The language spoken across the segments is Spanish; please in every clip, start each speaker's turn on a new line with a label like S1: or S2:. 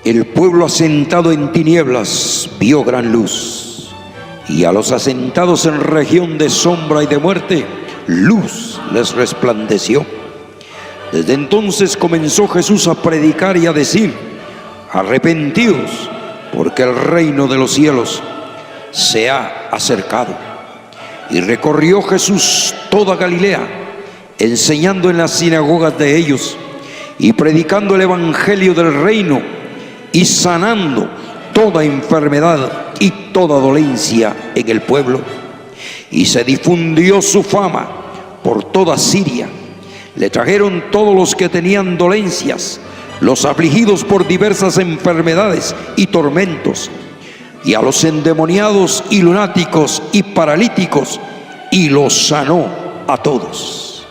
S1: El pueblo asentado en tinieblas vio gran luz, y a los asentados en región de sombra y de muerte, luz les resplandeció. Desde entonces comenzó Jesús a predicar y a decir: arrepentidos, porque el reino de los cielos se ha acercado. Y recorrió Jesús toda Galilea, enseñando en las sinagogas de ellos y predicando el evangelio del reino y sanando toda enfermedad y toda dolencia en el pueblo. Y se difundió su fama por toda Siria. Le trajeron todos los que tenían dolencias, los afligidos por diversas enfermedades y tormentos, y a los endemoniados y lunáticos y paralíticos, y los sanó a todos.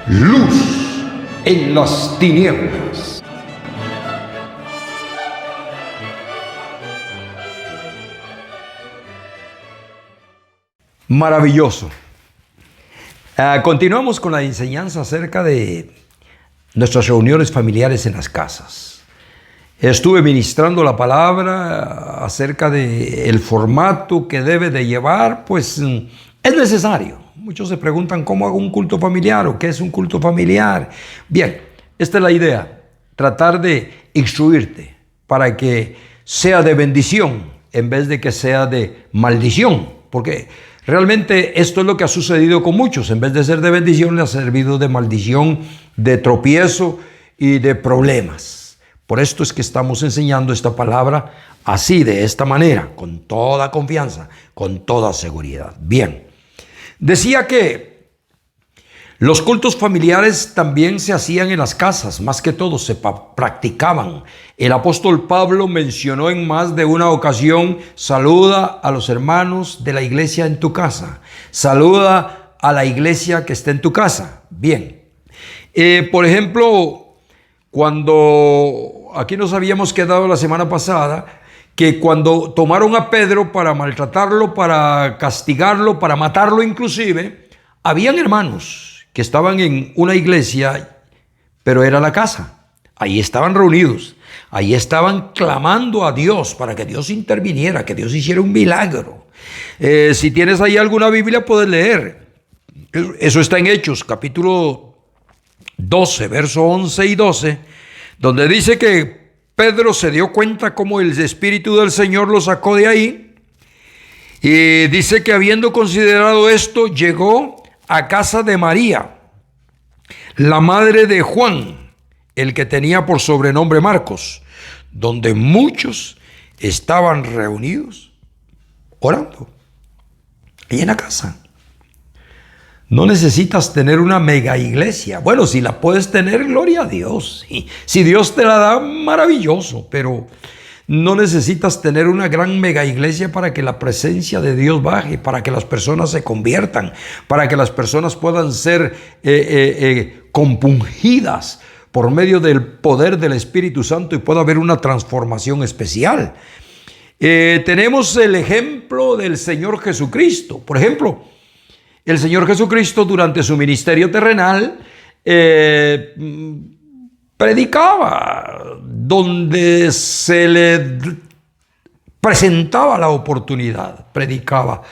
S2: Luz en las tinieblas. Maravilloso. Continuamos con la enseñanza acerca de nuestras reuniones familiares en las casas. Estuve ministrando la palabra acerca del formato que debe de llevar, pues es necesario. Muchos se preguntan cómo hago un culto familiar o qué es un culto familiar. Bien, esta es la idea, tratar de instruirte para que sea de bendición en vez de que sea de maldición, porque realmente esto es lo que ha sucedido con muchos. En vez de ser de bendición, le ha servido de maldición, de tropiezo y de problemas. Por esto es que estamos enseñando esta palabra así, de esta manera, con toda confianza, con toda seguridad. Bien, decía que los cultos familiares también se hacían en las casas, más que todo se practicaban. El apóstol Pablo mencionó en más de una ocasión: saluda a los hermanos de la iglesia en tu casa, saluda a la iglesia que está en tu casa. Bien, por ejemplo, cuando aquí nos habíamos quedado la semana pasada, que cuando tomaron a Pedro para maltratarlo, para castigarlo, para matarlo inclusive, habían hermanos que estaban en una iglesia, pero era la casa. Ahí estaban reunidos, ahí estaban clamando a Dios para que Dios interviniera, que Dios hiciera un milagro. Si tienes ahí alguna Biblia, puedes leer. Eso está en Hechos, capítulo 12, verso 11 y 12, donde dice que Pedro se dio cuenta cómo el Espíritu del Señor lo sacó de ahí. Y dice que habiendo considerado esto, llegó a casa de María, la madre de Juan, el que tenía por sobrenombre Marcos, donde muchos estaban reunidos orando. Ahí en la casa. No necesitas tener una mega iglesia. Bueno, si la puedes tener, gloria a Dios. Si Dios te la da, maravilloso, pero no necesitas tener una gran mega iglesia para que la presencia de Dios baje, para que las personas se conviertan, para que las personas puedan ser compungidas por medio del poder del Espíritu Santo y pueda haber una transformación especial. Tenemos el ejemplo del Señor Jesucristo. Por ejemplo, el Señor Jesucristo durante su ministerio terrenal predicaba donde se le presentaba la oportunidad. Predicaba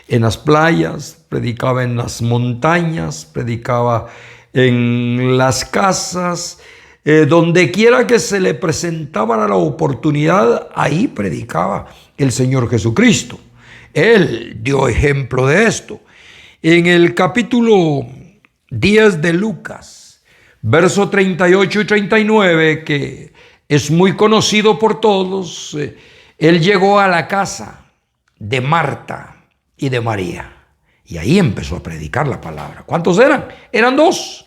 S2: en las playas, predicaba en las montañas, predicaba en las casas, donde quiera que se le presentaba la oportunidad, ahí predicaba el Señor Jesucristo. Él dio ejemplo de esto. En el capítulo 10 de Lucas, verso 38 y 39, que es muy conocido por todos, él llegó a la casa de Marta y de María. Y ahí empezó a predicar la palabra. ¿Cuántos eran? Eran 2.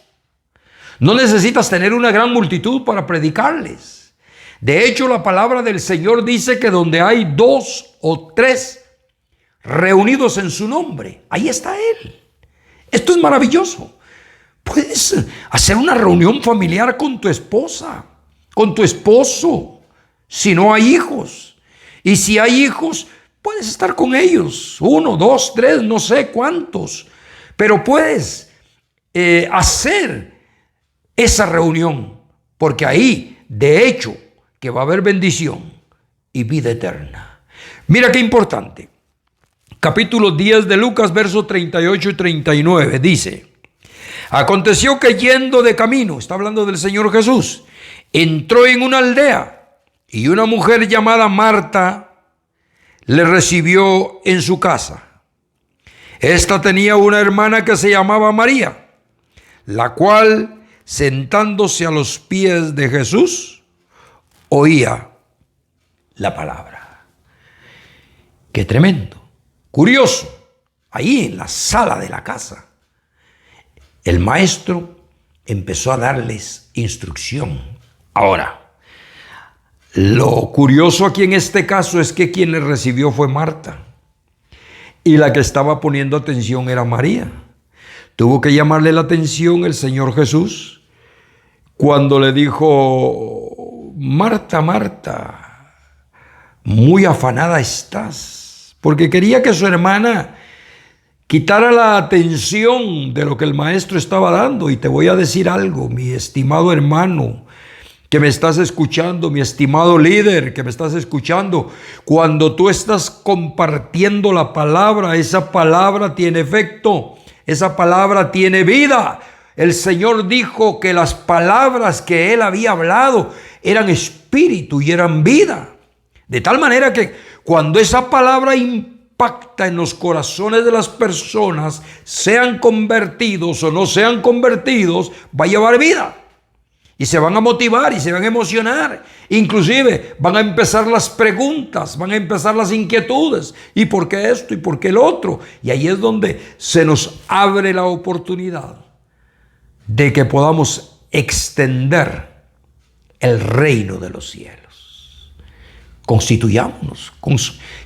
S2: No necesitas tener una gran multitud para predicarles. De hecho, la palabra del Señor dice que donde hay 2 o 3 reunidos en su nombre, ahí está Él. Esto es maravilloso. Puedes hacer una reunión familiar con tu esposa, con tu esposo, si no hay hijos. Y si hay hijos, puedes estar con ellos, 1, 2, 3, no sé cuántos. Pero puedes hacer esa reunión, porque ahí, de hecho, que va a haber bendición y vida eterna. Mira qué importante. Capítulo 10 de Lucas, versos 38 y 39, dice: aconteció que yendo de camino, está hablando del Señor Jesús, entró en una aldea y una mujer llamada Marta le recibió en su casa. Esta tenía una hermana que se llamaba María, la cual, sentándose a los pies de Jesús, oía la palabra. ¡Qué tremendo! Curioso, ahí en la sala de la casa, el maestro empezó a darles instrucción. Ahora, lo curioso aquí en este caso es que quien le recibió fue Marta, y la que estaba poniendo atención era María. Tuvo que llamarle la atención el Señor Jesús cuando le dijo: Marta, Marta, muy afanada estás, porque quería que su hermana quitara la atención de lo que el maestro estaba dando. Y te voy a decir algo, mi estimado hermano que me estás escuchando, mi estimado líder que me estás escuchando, cuando tú estás compartiendo la palabra, esa palabra tiene efecto, esa palabra tiene vida. El Señor dijo que las palabras que Él había hablado eran espíritu y eran vida. De tal manera que cuando esa palabra impacta en los corazones de las personas, sean convertidos o no sean convertidos, va a llevar vida. Y se van a motivar y se van a emocionar. Inclusive van a empezar las preguntas, van a empezar las inquietudes. ¿Y por qué esto? ¿Y por qué el otro? Y ahí es donde se nos abre la oportunidad de que podamos extender el reino de los cielos. Constituyámonos,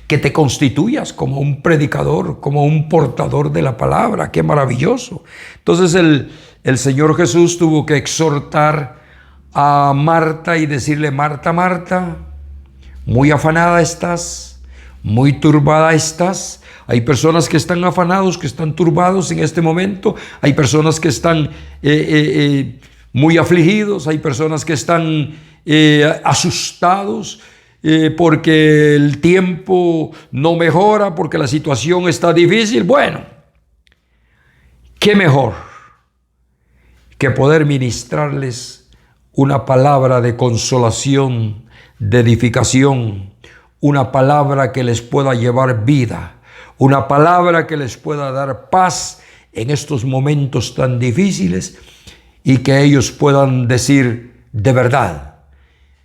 S2: que te constituyas como un predicador, como un portador de la palabra. ¡Qué maravilloso! Entonces el Señor Jesús tuvo que exhortar a Marta y decirle: Marta, Marta, muy afanada estás, muy turbada estás. Hay personas que están afanados, que están turbados en este momento. Hay personas que están muy afligidos. Hay personas que están asustados porque el tiempo no mejora, porque la situación está difícil. Bueno, qué mejor que poder ministrarles una palabra de consolación, de edificación, una palabra que les pueda llevar vida, una palabra que les pueda dar paz en estos momentos tan difíciles, y que ellos puedan decir: de verdad,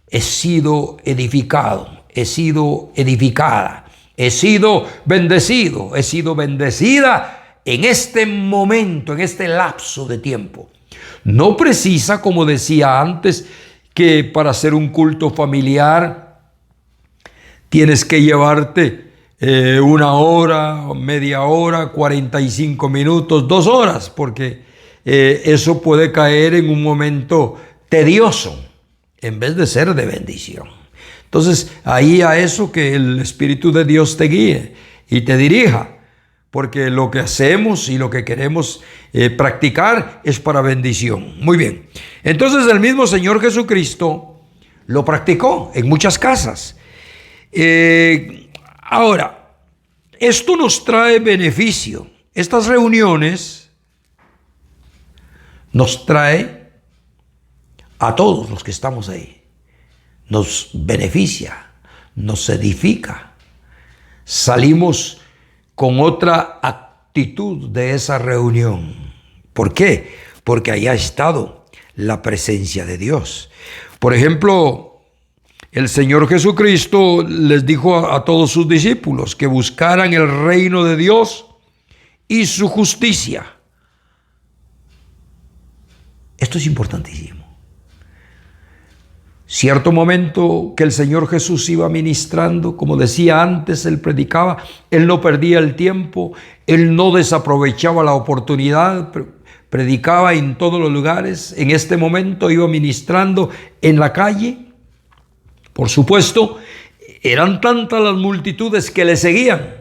S2: he sido edificado, he sido edificada, he sido bendecido, he sido bendecida en este momento, en este lapso de tiempo. No precisa, como decía antes, que para hacer un culto familiar tienes que llevarte 1 hora, media hora, 45 minutos, 2 horas, porque eso puede caer en un momento tedioso en vez de ser de bendición. Entonces, ahí a eso que el Espíritu de Dios te guíe y te dirija, porque lo que hacemos y lo que queremos practicar es para bendición. Muy bien. Entonces el mismo Señor Jesucristo lo practicó en muchas casas. Ahora, esto nos trae beneficio. Estas reuniones nos trae a todos los que estamos ahí. Nos beneficia, nos edifica. Salimos con otra actitud de esa reunión. ¿Por qué? Porque ahí ha estado la presencia de Dios. Por ejemplo, el Señor Jesucristo les dijo a todos sus discípulos que buscaran el reino de Dios y su justicia. Esto es importantísimo. Cierto momento que el Señor Jesús iba ministrando, como decía antes, Él predicaba, Él no perdía el tiempo, Él no desaprovechaba la oportunidad, predicaba en todos los lugares. En este momento iba ministrando en la calle. Por supuesto, eran tantas las multitudes que le seguían.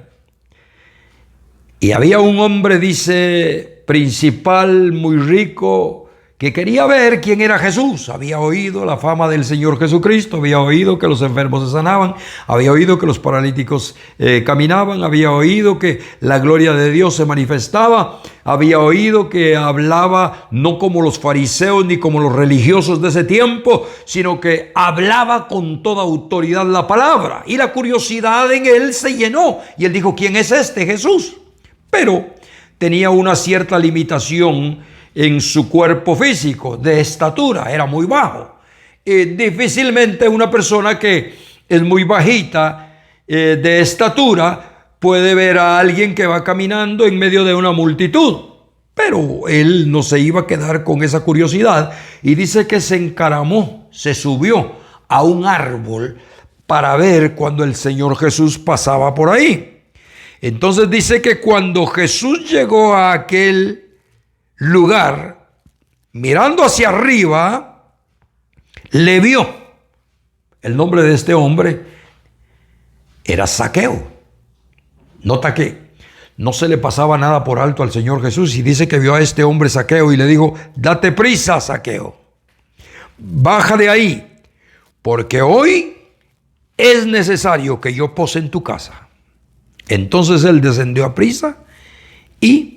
S2: Y había un hombre, dice, principal, muy rico, que quería ver quién era Jesús. Había oído la fama del Señor Jesucristo, había oído que los enfermos se sanaban, había oído que los paralíticos caminaban, había oído que la gloria de Dios se manifestaba, había oído que hablaba no como los fariseos ni como los religiosos de ese tiempo, sino que hablaba con toda autoridad la palabra. Y la curiosidad en él se llenó y él dijo: ¿quién es este Jesús? Pero tenía una cierta limitación en su cuerpo físico, de estatura, era muy bajo. Difícilmente una persona que es muy bajita de estatura puede ver a alguien que va caminando en medio de una multitud. Pero él no se iba a quedar con esa curiosidad y dice que se encaramó, se subió a un árbol para ver cuando el Señor Jesús pasaba por ahí. Entonces dice que cuando Jesús llegó a aquel lugar, mirando hacia arriba, le vio. El nombre de este hombre era Zaqueo. Nota que no se le pasaba nada por alto al Señor Jesús, y dice que vio a este hombre Zaqueo y le dijo: date prisa, Zaqueo, baja de ahí, porque hoy es necesario que yo pose en tu casa. Entonces él descendió a prisa y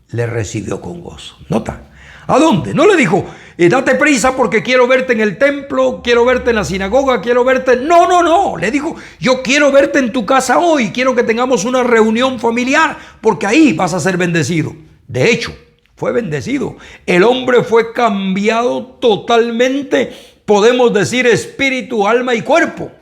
S2: le recibió con gozo. Nota, ¿a dónde? No le dijo: date prisa porque quiero verte en el templo, quiero verte en la sinagoga, quiero verte. No. Le dijo: yo quiero verte en tu casa hoy, quiero que tengamos una reunión familiar, porque ahí vas a ser bendecido. De hecho, fue bendecido. El hombre fue cambiado totalmente, podemos decir, espíritu, alma y cuerpo.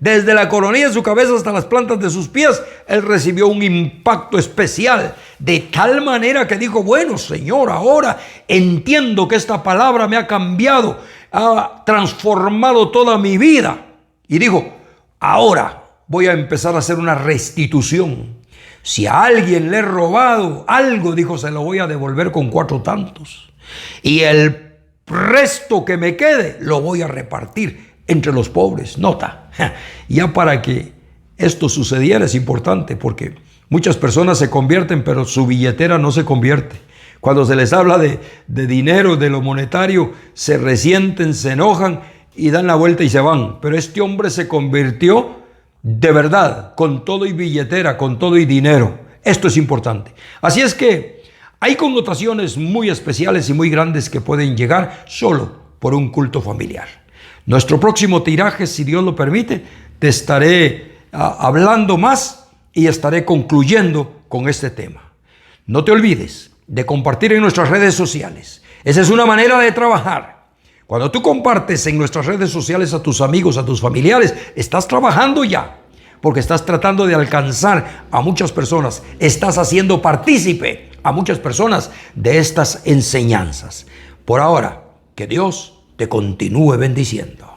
S2: Desde la coronilla de su cabeza hasta las plantas de sus pies, él recibió un impacto especial, de tal manera que dijo: bueno, Señor, ahora entiendo que esta palabra me ha cambiado, ha transformado toda mi vida. Y dijo: ahora voy a empezar a hacer una restitución. Si a alguien le he robado algo, dijo, se lo voy a devolver con 4 tantos. Y el resto que me quede, lo voy a repartir entre los pobres. Nota, ya para que esto sucediera es importante, porque muchas personas se convierten, pero su billetera no se convierte. Cuando se les habla de dinero, de lo monetario, se resienten, se enojan y dan la vuelta y se van. Pero este hombre se convirtió de verdad, con todo y billetera, con todo y dinero. Esto es importante. Así es que hay connotaciones muy especiales y muy grandes que pueden llegar solo por un culto familiar. Nuestro próximo tiraje, si Dios lo permite, te estaré hablando más y estaré concluyendo con este tema. No te olvides de compartir en nuestras redes sociales. Esa es una manera de trabajar. Cuando tú compartes en nuestras redes sociales a tus amigos, a tus familiares, estás trabajando ya, porque estás tratando de alcanzar a muchas personas. Estás haciendo partícipe a muchas personas de estas enseñanzas. Por ahora, que Dios te continúe bendiciendo.